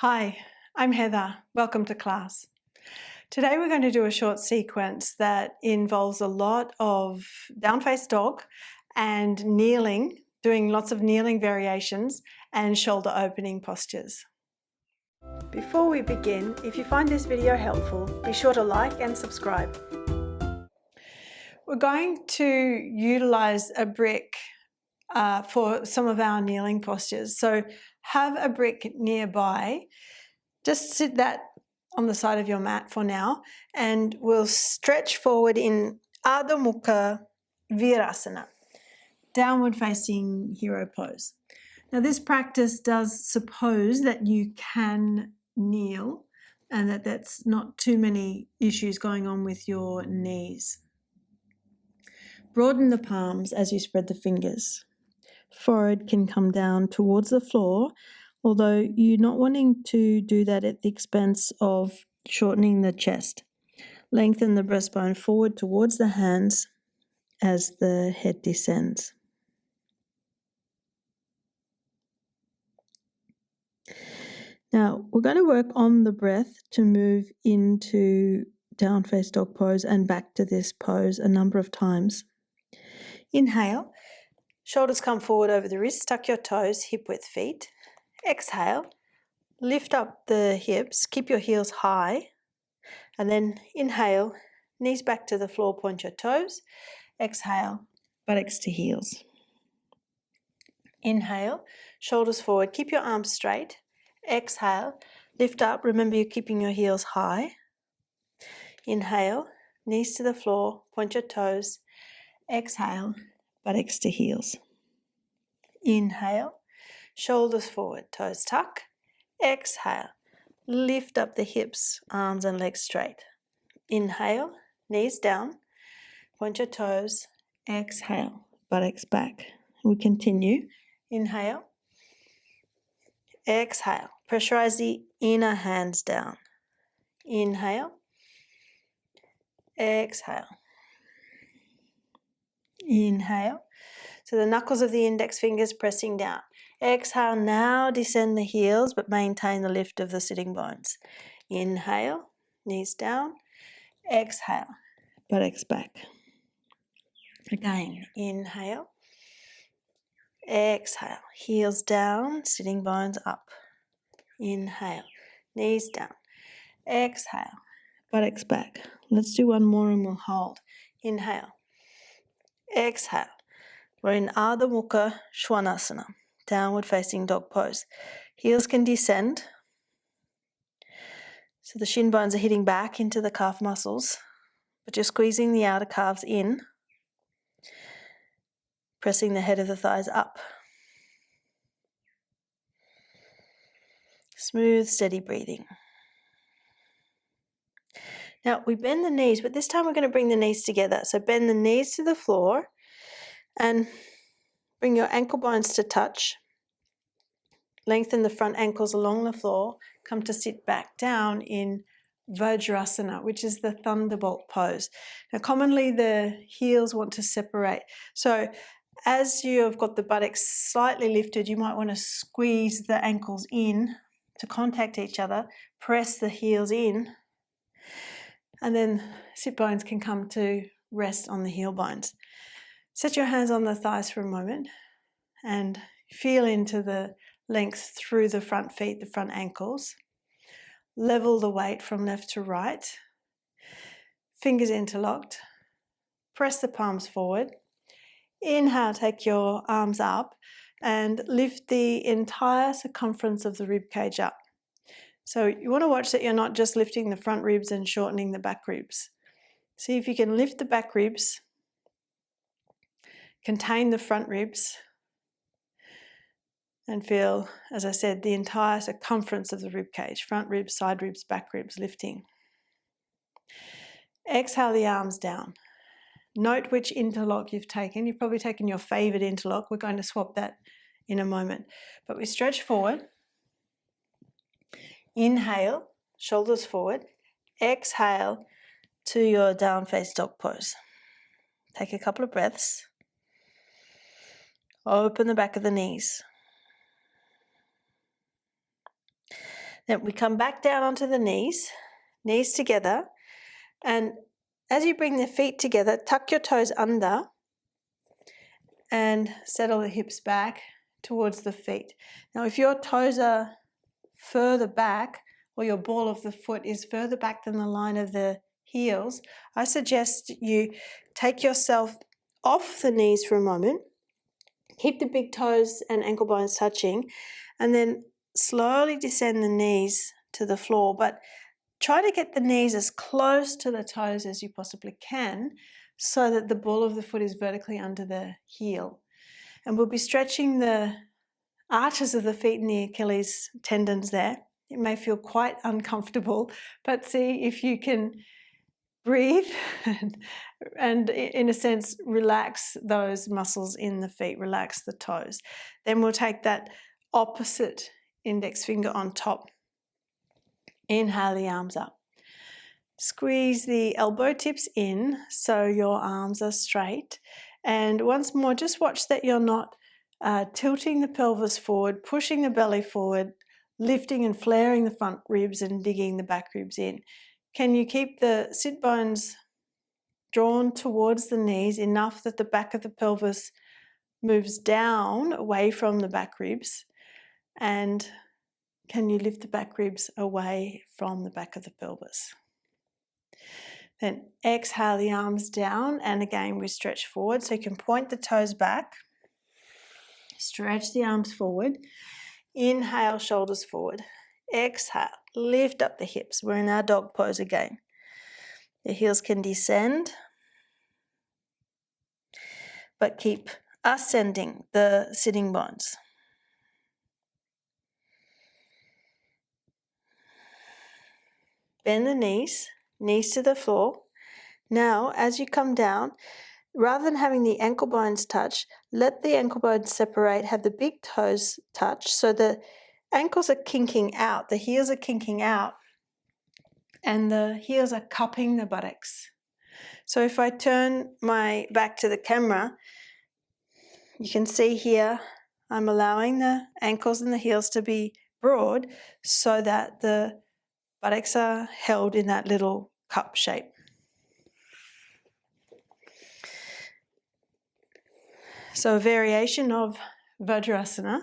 Hi, I'm Heather. Welcome to class. Today we're going to do a short sequence that involves a lot of down-faced dog and kneeling, doing lots of kneeling variations and shoulder opening postures. Before we begin, if you find this video helpful, be sure to like and subscribe. We're going to utilize a brick for some of our kneeling postures. So have a brick nearby. Just sit that on the side of your mat for now, and we'll stretch forward in Adho Mukha Virasana, downward facing hero pose. Now this practice does suppose that you can kneel and that that's not too many issues going on with your knees. Broaden the palms as you spread the fingers. Forehead can come down towards the floor, although you're not wanting to do that at the expense of shortening the chest. Lengthen the breastbone forward towards the hands as the head descends. Now, we're going to work on the breath to move into down face dog pose and back to this pose a number of times. Inhale, shoulders come forward over the wrists, tuck your toes, hip width feet. Exhale, lift up the hips, keep your heels high, and then inhale, knees back to the floor, point your toes. Exhale, buttocks to heels. Inhale, shoulders forward, keep your arms straight. Exhale, lift up, remember you're keeping your heels high. Inhale, knees to the floor, point your toes. Exhale, buttocks to heels. Inhale, shoulders forward, toes tuck. Exhale, lift up the hips, arms and legs straight. Inhale, knees down, point your toes. Exhale, buttocks back. We continue. Inhale. Exhale, pressurize the inner hands down. Inhale. Exhale. Inhale. So the knuckles of the index fingers pressing down. Exhale, now descend the heels but maintain the lift of the sitting bones. Inhale, knees down. Exhale, buttocks back. Again, inhale. Exhale, heels down, sitting bones up. Inhale, knees down. Exhale, buttocks back. Let's do one more and we'll hold. Inhale. Exhale. We're in Adho Mukha Svanasana, downward facing dog pose. Heels can descend. So the shin bones are hitting back into the calf muscles, but you're squeezing the outer calves in, pressing the head of the thighs up. Smooth, steady breathing. Now we bend the knees, but this time we're going to bring the knees together. So bend the knees to the floor and bring your ankle bones to touch. Lengthen the front ankles along the floor. Come to sit back down in Vajrasana, which is the thunderbolt pose. Now commonly the heels want to separate. So as you've got the buttocks slightly lifted, you might want to squeeze the ankles in to contact each other, press the heels in, and then sit bones can come to rest on the heel bones. Set your hands on the thighs for a moment and feel into the length through the front feet, the front ankles. Level the weight from left to right. Fingers interlocked. Press the palms forward. Inhale, take your arms up and lift the entire circumference of the rib cage up. So you want to watch that you're not just lifting the front ribs and shortening the back ribs. See if you can lift the back ribs, contain the front ribs, and feel, as I said, the entire circumference of the rib cage, front ribs, side ribs, back ribs, lifting. Exhale the arms down. Note which interlock you've taken. You've probably taken your favorite interlock. We're going to swap that in a moment. But we stretch forward. Inhale, shoulders forward. Exhale to your down face dog pose. Take a couple of breaths. Open the back of the knees. Then we come back down onto the knees together, and as you bring the feet together, tuck your toes under and settle the hips back towards the feet. Now, if your toes are further back, or your ball of the foot is further back than the line of the heels, I suggest you take yourself off the knees for a moment, keep the big toes and ankle bones touching, and then slowly descend the knees to the floor, but try to get the knees as close to the toes as you possibly can so that the ball of the foot is vertically under the heel. And we'll be stretching the arches of the feet and the Achilles tendons there. It may feel quite uncomfortable, but see if you can breathe and in a sense relax those muscles in the feet, relax the toes. Then we'll take that opposite index finger on top. Inhale the arms up. Squeeze the elbow tips in so your arms are straight. And once more, just watch that you're not tilting the pelvis forward, pushing the belly forward, lifting and flaring the front ribs and digging the back ribs in. Can you keep the sit bones drawn towards the knees enough that the back of the pelvis moves down away from the back ribs? And can you lift the back ribs away from the back of the pelvis? Then exhale the arms down, and again we stretch forward. So you can point the toes back, stretch the arms forward. Inhale, shoulders forward. Exhale, lift up the hips. We're in our dog pose again. The heels can descend, but keep ascending the sitting bones. Bend the knees to the floor. Now, as you come down, rather than having the ankle bones touch, let the ankle bones separate, have the big toes touch, so the ankles are kinking out, the heels are kinking out, and the heels are cupping the buttocks. So if I turn my back to the camera, you can see here I'm allowing the ankles and the heels to be broad so that the buttocks are held in that little cup shape. So a variation of Vajrasana.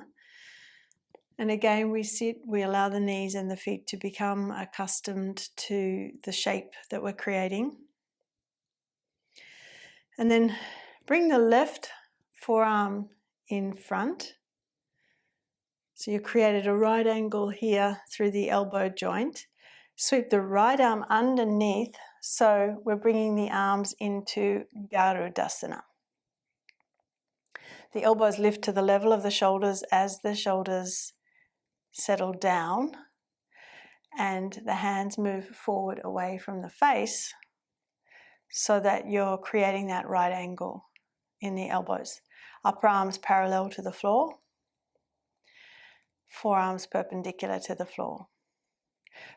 And again, we sit, we allow the knees and the feet to become accustomed to the shape that we're creating. And then bring the left forearm in front. So you created a right angle here through the elbow joint. Sweep the right arm underneath, so we're bringing the arms into Garudasana. The elbows lift to the level of the shoulders as the shoulders settle down, and the hands move forward away from the face so that you're creating that right angle in the elbows. Upper arms parallel to the floor, forearms perpendicular to the floor.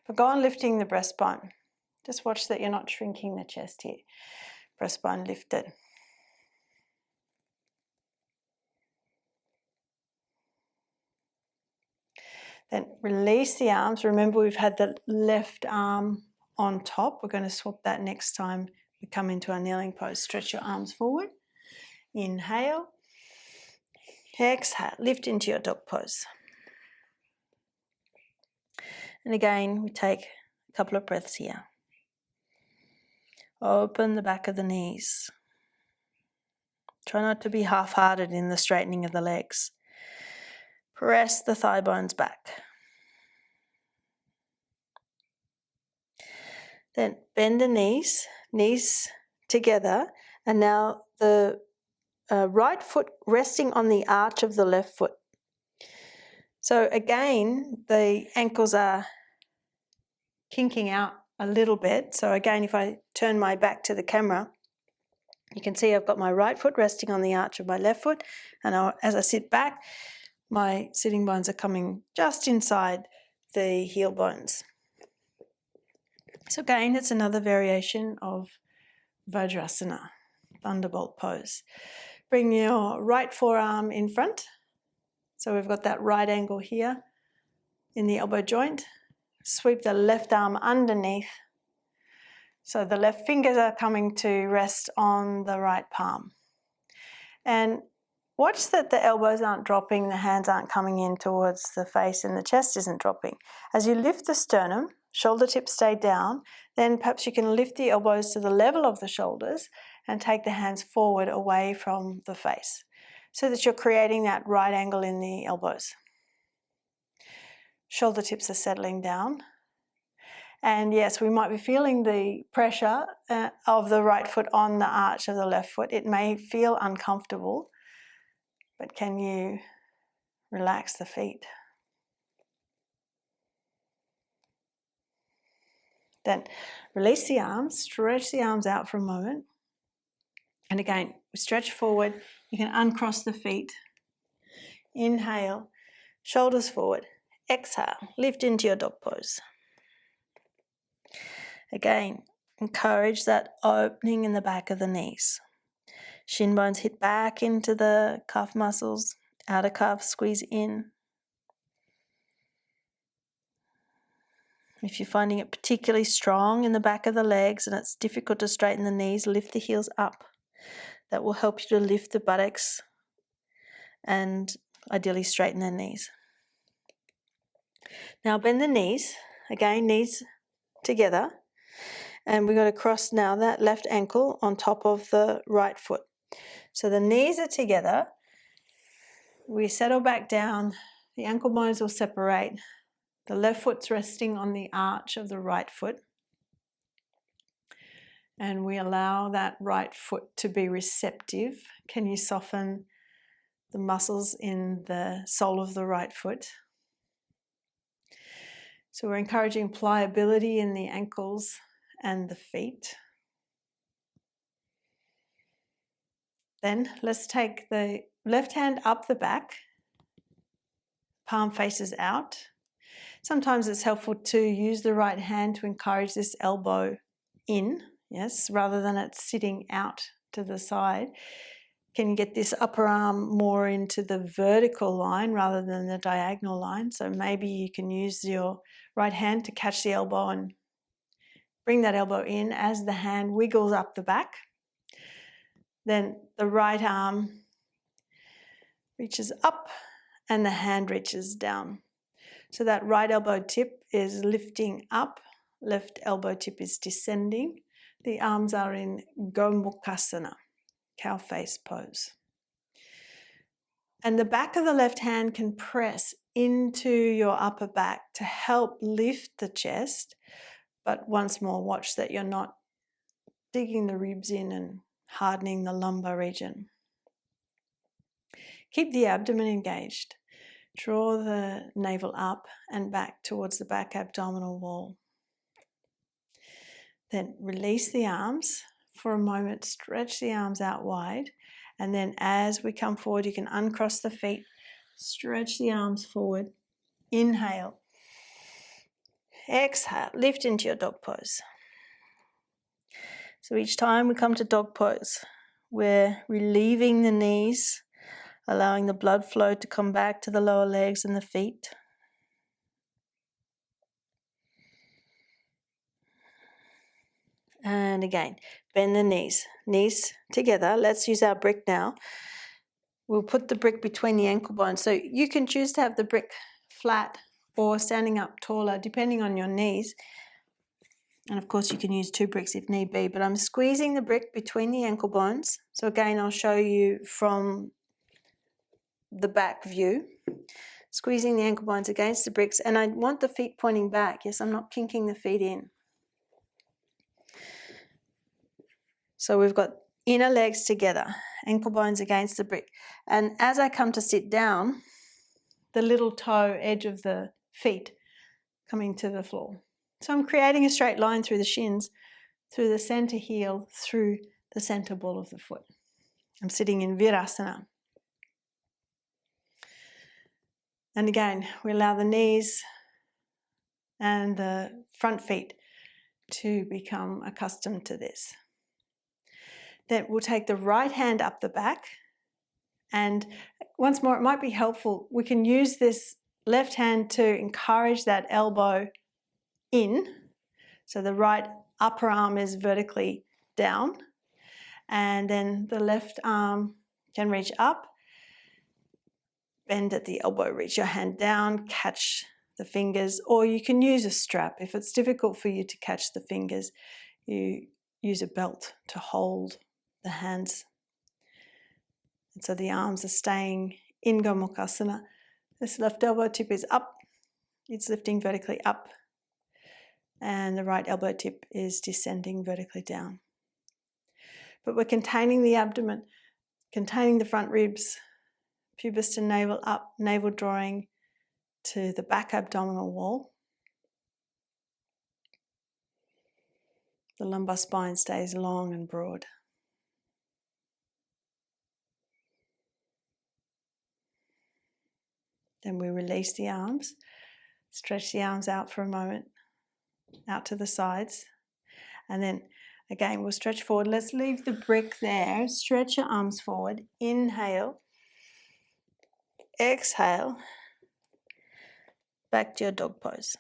But go on lifting the breastbone. Just watch that you're not shrinking the chest here. Breastbone lifted. Then release the arms. Remember, we've had the left arm on top. We're going to swap that next time we come into our kneeling pose. Stretch your arms forward. Inhale. Exhale. Lift into your dog pose. And again, we take a couple of breaths here. Open the back of the knees. Try not to be half-hearted in the straightening of the legs. Press the thigh bones back. Then bend the knees together, and now the right foot resting on the arch of the left foot. So again, the ankles are kinking out a little bit. So again, if I turn my back to the camera, you can see I've got my right foot resting on the arch of my left foot, and as I sit back, my sitting bones are coming just inside the heel bones. So again, it's another variation of Vajrasana, thunderbolt pose. Bring your right forearm in front. So we've got that right angle here in the elbow joint. Sweep the left arm underneath. So the left fingers are coming to rest on the right palm. And watch that the elbows aren't dropping, the hands aren't coming in towards the face, and the chest isn't dropping. As you lift the sternum, shoulder tips stay down, then perhaps you can lift the elbows to the level of the shoulders and take the hands forward away from the face so that you're creating that right angle in the elbows. Shoulder tips are settling down. And yes, we might be feeling the pressure of the right foot on the arch of the left foot. It may feel uncomfortable, but can you relax the feet? Then release the arms, stretch the arms out for a moment. And again, stretch forward. You can uncross the feet. Inhale, shoulders forward. Exhale, lift into your dog pose. Again, encourage that opening in the back of the knees. Shin bones hit back into the calf muscles, outer calf squeeze in. If you're finding it particularly strong in the back of the legs and it's difficult to straighten the knees, lift the heels up. That will help you to lift the buttocks and ideally straighten the knees. Now bend the knees, again knees together, and we're going to cross now that left ankle on top of the right foot. So the knees are together, we settle back down, the ankle bones will separate, the left foot's resting on the arch of the right foot, and we allow that right foot to be receptive. Can you soften the muscles in the sole of the right foot? So we're encouraging pliability in the ankles and the feet. Then let's take the left hand up the back, palm faces out. Sometimes it's helpful to use the right hand to encourage this elbow in, yes, rather than it sitting out to the side. Can you get this upper arm more into the vertical line rather than the diagonal line? So maybe you can use your right hand to catch the elbow and bring that elbow in as the hand wiggles up the back. Then the right arm reaches up and the hand reaches down. So that right elbow tip is lifting up, left elbow tip is descending. The arms are in Gomukhasana, cow face pose. And the back of the left hand can press into your upper back to help lift the chest. But once more, watch that you're not digging the ribs in and hardening the lumbar region. Keep the abdomen engaged. Draw the navel up and back towards the back abdominal wall. Then release the arms for a moment, stretch the arms out wide, and then as we come forward, you can uncross the feet, stretch the arms forward, inhale, exhale, lift into your dog pose. So each time we come to dog pose, we're relieving the knees, allowing the blood flow to come back to the lower legs and the feet. And again, bend the knees. Knees together. Let's use our brick now. We'll put the brick between the ankle bones. So you can choose to have the brick flat or standing up taller, depending on your knees. And of course, you can use 2 bricks if need be. But I'm squeezing the brick between the ankle bones. So again, I'll show you from the back view. Squeezing the ankle bones against the bricks. And I want the feet pointing back. Yes, I'm not kinking the feet in. So we've got inner legs together, ankle bones against the brick. And as I come to sit down, the little toe edge of the feet coming to the floor. So I'm creating a straight line through the shins, through the center heel, through the center ball of the foot. I'm sitting in Virasana. And again, we allow the knees and the front feet to become accustomed to this. Then we'll take the right hand up the back, and once more, it might be helpful, we can use this left hand to encourage that elbow in. So the right upper arm is vertically down, and then the left arm can reach up. Bend at the elbow, reach your hand down, catch the fingers, or you can use a strap. If it's difficult for you to catch the fingers, you use a belt to hold the hands. And so the arms are staying in Gomukhasana. This left elbow tip is up, it's lifting vertically up, and the right elbow tip is descending vertically down. But we're containing the abdomen, containing the front ribs, pubis to navel up, navel drawing to the back abdominal wall. The lumbar spine stays long and broad. Then we release the arms, stretch the arms out for a moment, out to the sides, and then again we'll stretch forward. Let's leave the brick there. Stretch your arms forward. Inhale. Exhale. Back to your dog pose.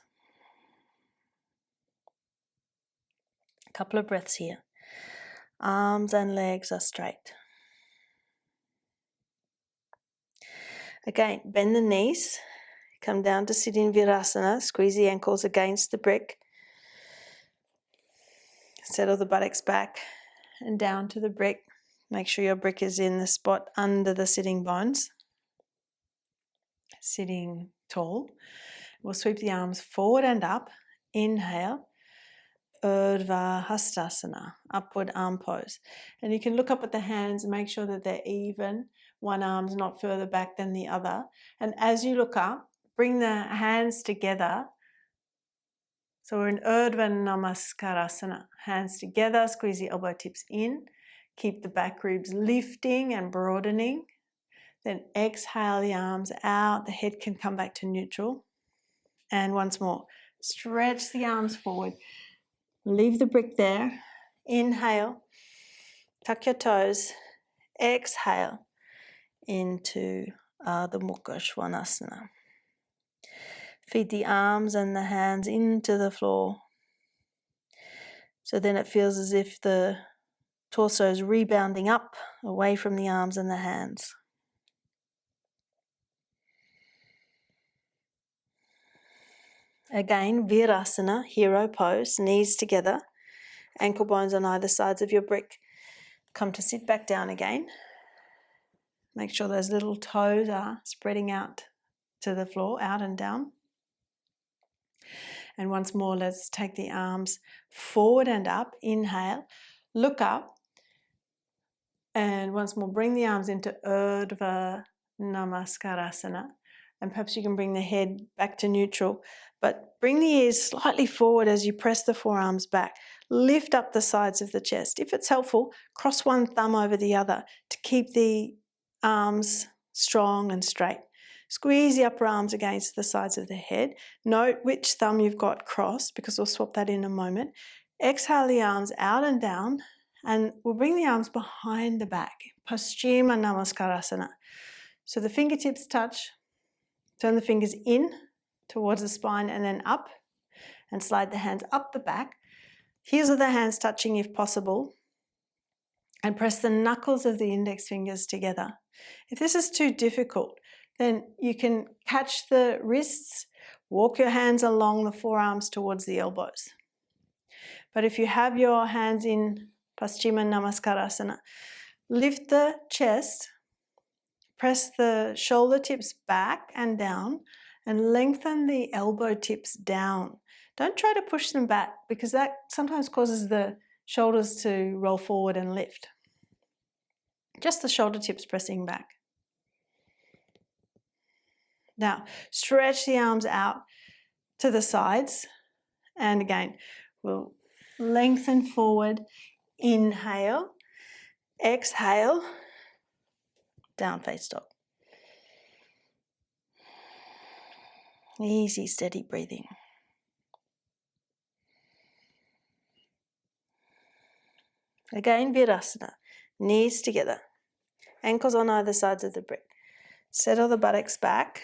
A couple of breaths here. Arms and legs are straight. Again, bend the knees. Come down to sit in Virasana. Squeeze the ankles against the brick. Settle the buttocks back and down to the brick. Make sure your brick is in the spot under the sitting bones. Sitting tall. We'll sweep the arms forward and up. Inhale. Urdhva Hastasana, upward arm pose. And you can look up at the hands and make sure that they're even. One arm's not further back than the other. And as you look up, bring the hands together. So we're in Urdhva Namaskarasana. Hands together, squeeze the elbow tips in. Keep the back ribs lifting and broadening. Then exhale the arms out. The head can come back to neutral. And once more, stretch the arms forward. Leave the brick there. Inhale. Tuck your toes. Exhale into Adho Mukha Svanasana. Feed the arms and the hands into the floor. So then it feels as if the torso is rebounding up away from the arms and the hands. Again, Virasana, hero pose, knees together, ankle bones on either sides of your brick. Come to sit back down again. Make sure those little toes are spreading out to the floor, out and down. And once more, let's take the arms forward and up. Inhale, look up. And once more, bring the arms into Urdhva Namaskarasana. And perhaps you can bring the head back to neutral, but bring the ears slightly forward as you press the forearms back. Lift up the sides of the chest. If it's helpful, cross one thumb over the other to keep the arms strong and straight. Squeeze the upper arms against the sides of the head. Note which thumb you've got crossed, because we'll swap that in a moment. Exhale the arms out and down, and we'll bring the arms behind the back. Paschima Namaskarasana. So the fingertips touch. Turn the fingers in towards the spine and then up, and slide the hands up the back. Heels of the hands touching if possible, and press the knuckles of the index fingers together. If this is too difficult, then you can catch the wrists, walk your hands along the forearms towards the elbows. But if you have your hands in Paschima Namaskarasana, lift the chest, press the shoulder tips back and down, and lengthen the elbow tips down. Don't try to push them back, because that sometimes causes the shoulders to roll forward and lift. Just the shoulder tips pressing back. Now, stretch the arms out to the sides. And again, we'll lengthen forward. Inhale. Exhale. Down face dog. Easy, steady breathing. Again, Virasana. Knees together. Ankles on either sides of the brick. Settle the buttocks back.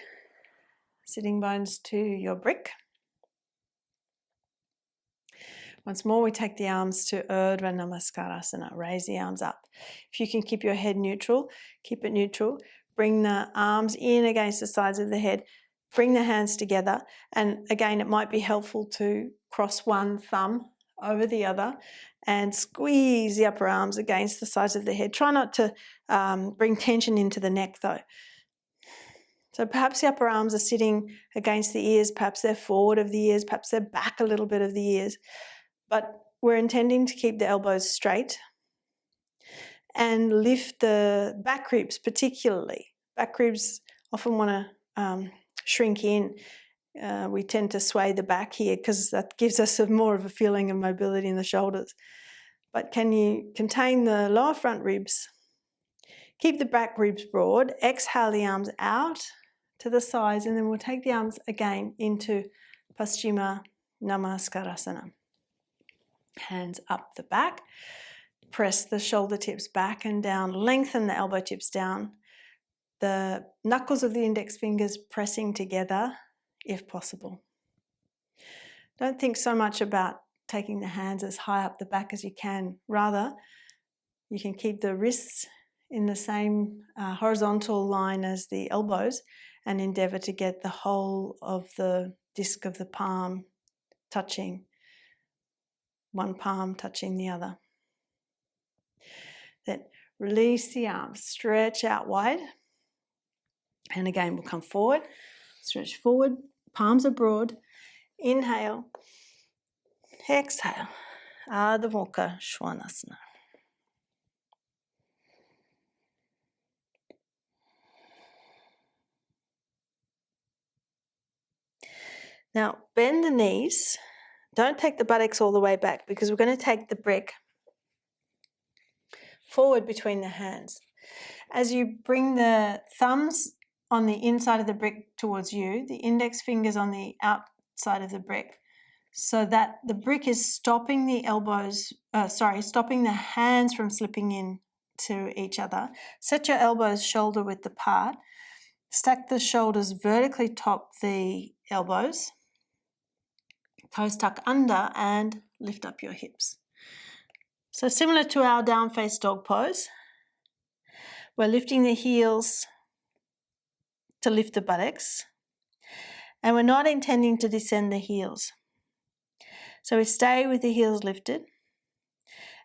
Sitting bones to your brick. Once more, we take the arms to Urdhva Namaskarasana. Raise the arms up. If you can keep your head neutral, keep it neutral. Bring the arms in against the sides of the head. Bring the hands together. And again, it might be helpful to cross one thumb over the other and squeeze the upper arms against the sides of the head. Try not to bring tension into the neck though. So perhaps the upper arms are sitting against the ears, perhaps they're forward of the ears, perhaps they're back a little bit of the ears. But we're intending to keep the elbows straight and lift the back ribs particularly. Back ribs often want to shrink in. We tend to sway the back here because that gives us more of a feeling of mobility in the shoulders. But can you contain the lower front ribs? Keep the back ribs broad. Exhale the arms out to the sides, and then we'll take the arms again into Paschima Namaskarasana. Hands up the back. Press the shoulder tips back and down. Lengthen the elbow tips down. The knuckles of the index fingers pressing together if possible. Don't think so much about taking the hands as high up the back as you can. Rather, you can keep the wrists in the same horizontal line as the elbows and endeavour to get the whole of the disc of the palm touching, one palm touching the other. Then release the arms, stretch out wide. And again, we'll come forward, stretch forward, palms are broad. Inhale, exhale, Adho Mukha Svanasana. Now, bend the knees. Don't take the buttocks all the way back because we're going to take the brick forward between the hands. As you bring the thumbs on the inside of the brick towards you, the index fingers on the outside of the brick, so that the brick is stopping the stopping the hands from slipping in to each other. Set your elbows shoulder width apart. Stack the shoulders vertically top the elbows. Toes tuck under and lift up your hips. So similar to our down face dog pose, we're lifting the heels to lift the buttocks, and we're not intending to descend the heels. So we stay with the heels lifted.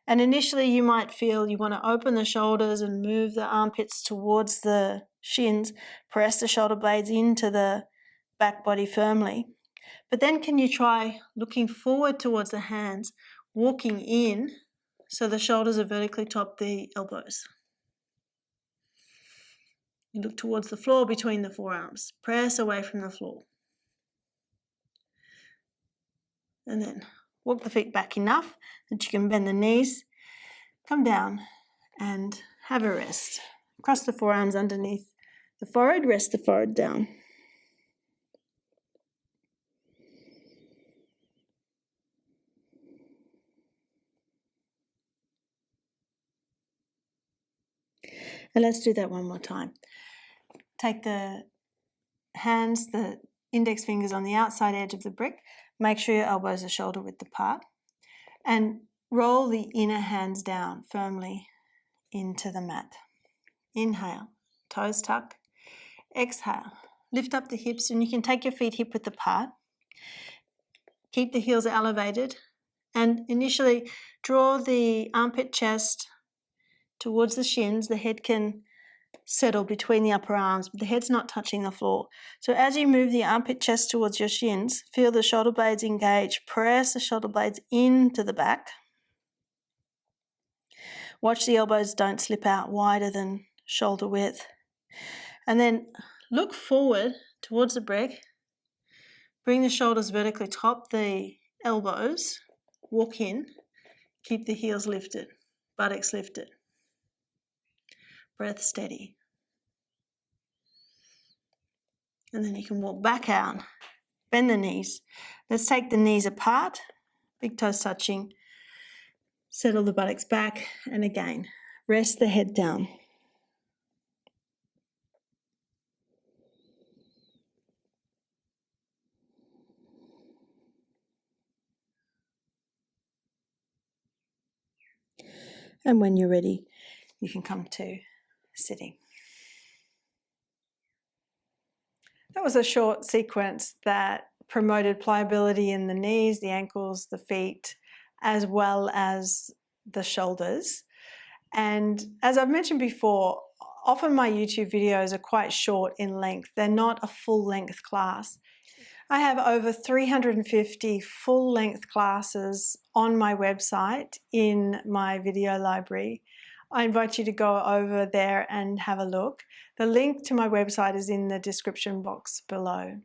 And initially you might feel you want to open the shoulders and move the armpits towards the shins, press the shoulder blades into the back body firmly. But then can you try looking forward towards the hands, walking in so the shoulders are vertically top the elbows. You look towards the floor between the forearms. Press away from the floor. And then walk the feet back enough that you can bend the knees, come down and have a rest. Cross the forearms underneath the forehead, rest the forehead down. And let's do that one more time. Take the hands, the index fingers on the outside edge of the brick. Make sure your elbows are shoulder width apart. And roll the inner hands down firmly into the mat. Inhale, toes tuck. Exhale, lift up the hips, and you can take your feet hip width apart. Keep the heels elevated. And initially draw the armpit chest towards the shins. The head can settle between the upper arms, but the head's not touching the floor. So as you move the armpit chest towards your shins, feel the shoulder blades engage. Press the shoulder blades into the back. Watch the elbows don't slip out wider than shoulder width. And then look forward towards the brick. Bring the shoulders vertically top the elbows. Walk in. Keep the heels lifted, buttocks lifted. Breath steady. And then you can walk back out. Bend the knees. Let's take the knees apart. Big toes touching. Settle the buttocks back. And again, rest the head down. And when you're ready, you can come to sitting. That was a short sequence that promoted pliability in the knees, the ankles, the feet, as well as the shoulders. And as I've mentioned before, often my YouTube videos are quite short in length. They're not a full-length class. I have over 350 full-length classes on my website in my video library. I invite you to go over there and have a look. The link to my website is in the description box below.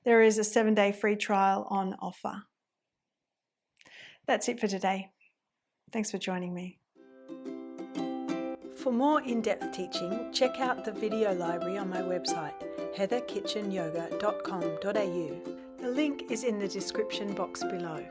There is a 7-day free trial on offer. That's it for today. Thanks for joining me. For more in-depth teaching, check out the video library on my website, heatherkitchenyoga.com.au. The link is in the description box below.